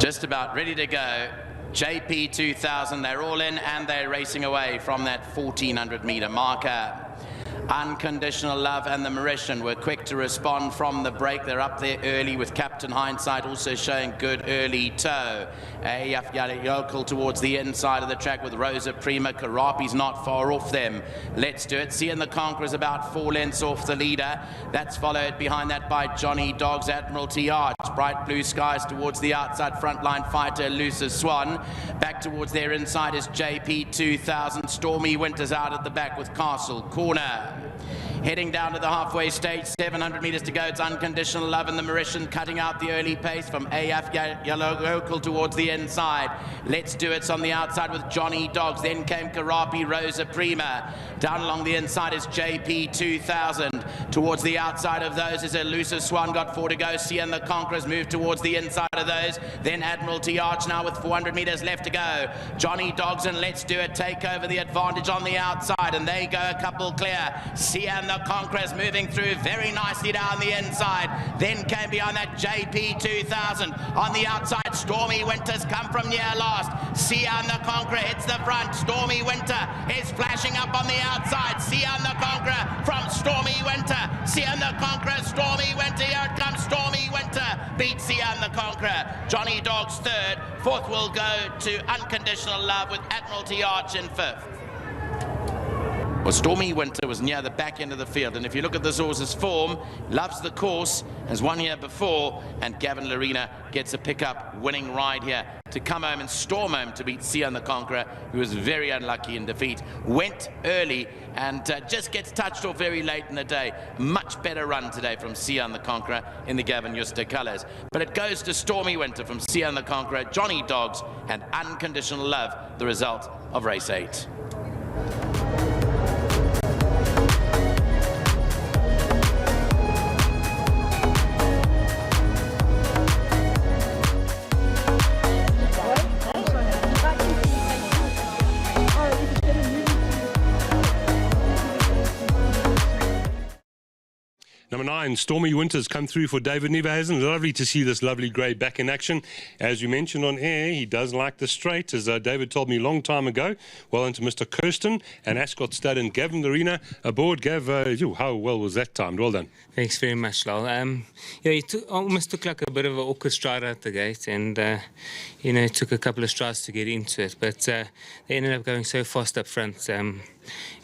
Just about ready to go. JP 2000, they're all in and they're racing away from that 1400 meter marker. Unconditional Love and the Mauritian were quick to respond from the break. They're up there early with Captain Hindsight also showing good early toe. Yokel towards the inside of the track with Rosa Prima. Karapi's not far off them. Let's Do It. Seeing the Conqueror is about 4 lengths off the leader. That's followed behind that by Johnny Dogs, Admiralty Arch. Bright Blue Skies towards the outside. Frontline fighter Lucy Swan. Back towards their inside is JP 2000. Stormy Winters out at the back with Castle Corner. Heading down to the halfway stage, 700 meters to go. It's Unconditional Love and the Mauritian cutting out the early pace from AF Yokel towards the inside. Let's Do It's on the outside with Johnny Dogs. Then came Karapi, Rosa Prima. Down along the inside is JP 2000. Towards the outside of those is Elusive Swan, got 4 to go. Seeing the Conquerors move towards the inside of those. Then Admiralty Arch now with 400 meters left to go. Johnny Dogs and Let's Do It take over the advantage on the outside, and they go a couple clear. Seeing the Conquerors moving through very nicely down the inside. Then came behind that JP 2000 on the outside. Stormy Winters come from near last. Seeing the Conqueror hits the front. Stormy Winter is flashing up on the outside. Seeing the Conqueror from Stormy Winter. Seeing the Conqueror, Stormy Winter. Here it comes. Stormy Winter beats Seeing the Conqueror. Johnny Dogs third. Fourth will go to Unconditional Love with Admiralty Arch in fifth. Well, Stormy Winter was near the back end of the field, and if you look at this horse's form, loves the course, has won here before, and Gavin Larena gets a pickup winning ride here to come home and storm home to beat Seeing the Conqueror, who was very unlucky in defeat. Went early and just gets touched off very late in the day. Much better run today from Seeing the Conqueror in the Gavin Juster colours. But it goes to Stormy Winter from Seeing the Conqueror, Johnny Dogs and Unconditional Love, the result of race 8. Number 9, Stormy Winters come through for David Nieuwenhuizen. Lovely to see this lovely grey back in action. As you mentioned on air, he does like the straight, as David told me a long time ago. Well done to Mr. Kirsten and Ascot Stud and Gavin Larena aboard. Gav, how well was that timed? Well done. Thanks very much, Lal. Yeah, he almost took like a bit of an awkward stride out the gate, and you know, it took a couple of strides to get into it, but they ended up going so fast up front.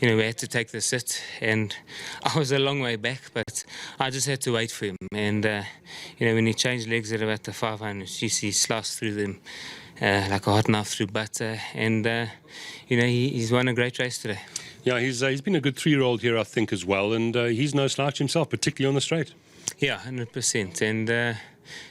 You know, we had to take the sit, and I was a long way back, but I just had to wait for him. And you know, when he changed legs at about the 500, he sliced through them like a hot knife through butter, and you know, he's won a great race today. Yeah, he's been a good 3-year-old here, I think, as well, and he's no slouch himself, particularly on the straight. Yeah, 100%, and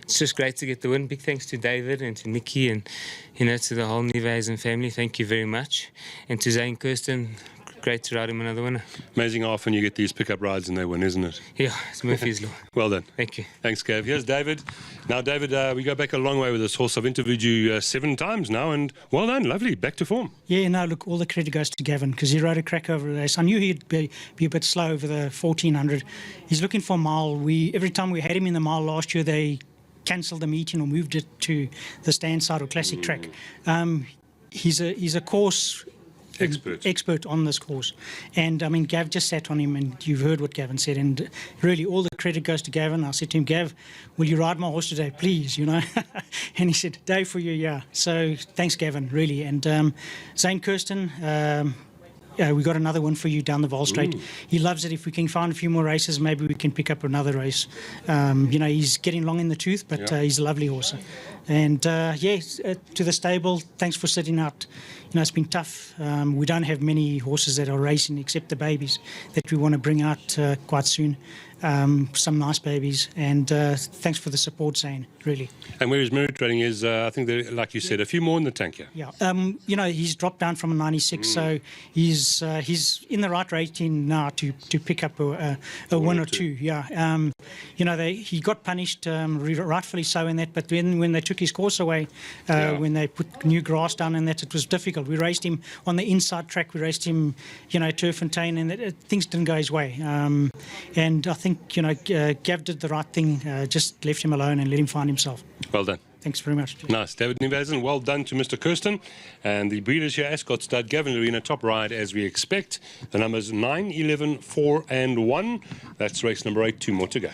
it's just great to get the win. Big thanks to David and to Nikki and, you know, to the whole Nieuwenhuizen family. Thank you very much. And to Zane Kirsten, great to ride him another winner. Amazing how often you get these pickup rides and they win, isn't it? Yeah, it's Murphy's Law. Well done. Thank you. Thanks, Gav. Here's David. Now, David, we go back a long way with this horse. I've interviewed you 7 times now, and well done. Lovely. Back to form. Yeah, no, look, all the credit goes to Gavin, because he rode a crack over the race. I knew he'd be a bit slow over the 1400. He's looking for a mile. Every time we had him in the mile last year, they cancelled the meeting or moved it to the stand side or classic track. He's a course expert on this course, and I mean, Gav just sat on him, and you've heard what Gavin said, and really all the credit goes to Gavin. I said to him, Gav, will you ride my horse today, please, you know? And he said, day for you, yeah. So thanks, Gavin, really. And Zane Kirsten, yeah, we got another one for you down the Vaal Straight. He loves it. If we can find a few more races, maybe we can pick up another race. You know, he's getting long in the tooth, but he's a lovely horse. And yeah, to the stable, thanks for sitting out. You know, it's been tough. We don't have many horses that are racing except the babies that we want to bring out quite soon. Some nice babies, and thanks for the support, Zane, really. And where his merit rating is, I think, there, like you said, a few more in the tank here. Yeah, you know, he's dropped down from a 96, so he's in the right rating now to pick up a one or two. Yeah, you know, he got punished, rightfully so in that, but then when they took his course away, when they put new grass down and that, it was difficult. We raced him on the inside track, we raced him, you know, Turffontein, and things didn't go his way. And I think, you know, Gav did the right thing, just left him alone and let him find himself. Well done. Thanks very much. Nice. David Nieuwenhuizen, well done to Mr. Kirsten. And the breeders here, Ascot stud, Gavin Arena, top ride as we expect. The numbers 9, 11, 4 and 1. That's race number 8, 2 more to go.